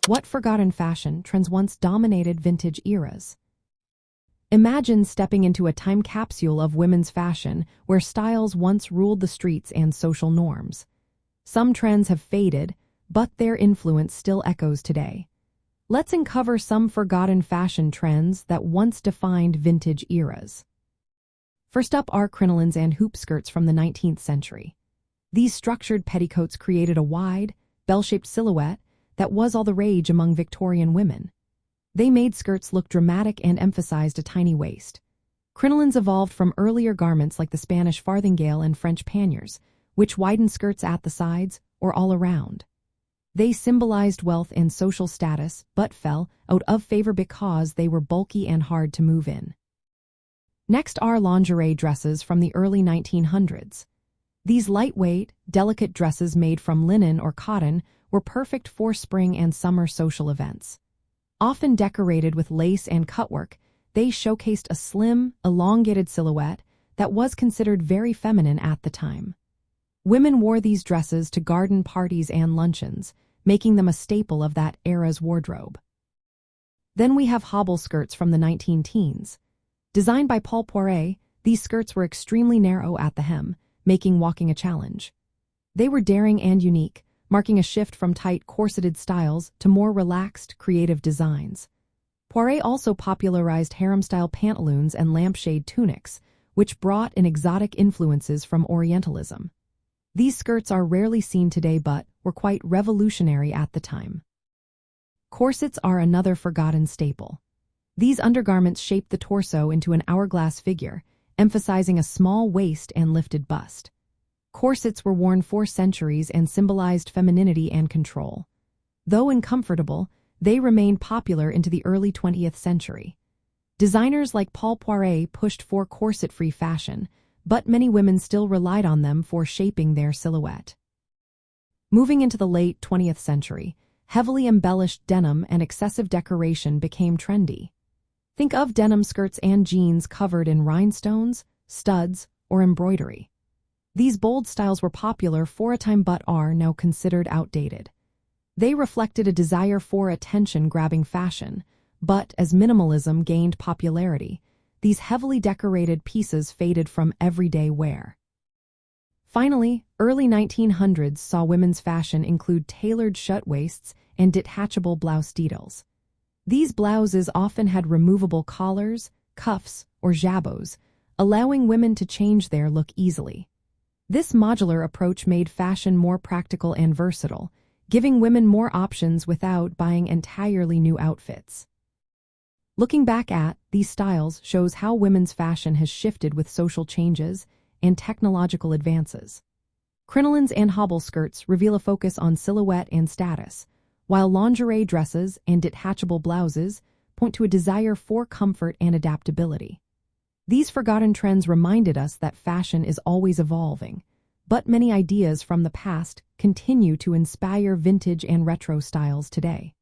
What forgotten fashion trends once dominated vintage eras? Imagine stepping into a time capsule of women's fashion where styles once ruled the streets and social norms. Some trends have faded, but their influence still echoes today. Let's uncover some forgotten fashion trends that once defined vintage eras. First up are crinolines and hoop skirts from the 19th century. These structured petticoats created a wide, bell-shaped silhouette that was all the rage among Victorian women. They made skirts look dramatic and emphasized a tiny waist. Crinolines evolved from earlier garments like the Spanish farthingale and French panniers, which widened skirts at the sides or all around. They symbolized wealth and social status, but fell out of favor because they were bulky and hard to move in. Next are lingerie dresses from the early 1900s. These lightweight, delicate dresses made from linen or cotton were perfect for spring and summer social events. Often decorated with lace and cutwork, they showcased a slim, elongated silhouette that was considered very feminine at the time. Women wore these dresses to garden parties and luncheons, making them a staple of that era's wardrobe. Then we have hobble skirts from the 19-teens. Designed by Paul Poiret, these skirts were extremely narrow at the hem, making walking a challenge. They were daring and unique, marking a shift from tight, corseted styles to more relaxed, creative designs. Poiret also popularized harem-style pantaloons and lampshade tunics, which brought in exotic influences from Orientalism. These skirts are rarely seen today but were quite revolutionary at the time. Corsets are another forgotten staple. These undergarments shaped the torso into an hourglass figure, emphasizing a small waist and lifted bust. Corsets were worn for centuries and symbolized femininity and control. Though uncomfortable, they remained popular into the early 20th century. Designers like Paul Poiret pushed for corset-free fashion, but many women still relied on them for shaping their silhouette. Moving into the late 20th century, heavily embellished denim and excessive decoration became trendy. Think of denim skirts and jeans covered in rhinestones, studs, or embroidery. These bold styles were popular for a time but are now considered outdated. They reflected a desire for attention-grabbing fashion, but as minimalism gained popularity, these heavily decorated pieces faded from everyday wear. Finally, early 1900s saw women's fashion include tailored shirtwaists and detachable blouse details. These blouses often had removable collars, cuffs, or jabots, allowing women to change their look easily. This modular approach made fashion more practical and versatile, giving women more options without buying entirely new outfits. Looking back at these styles shows how women's fashion has shifted with social changes and technological advances. Crinolines and hobble skirts reveal a focus on silhouette and status, while lingerie dresses and detachable blouses point to a desire for comfort and adaptability. These forgotten trends reminded us that fashion is always evolving, but many ideas from the past continue to inspire vintage and retro styles today.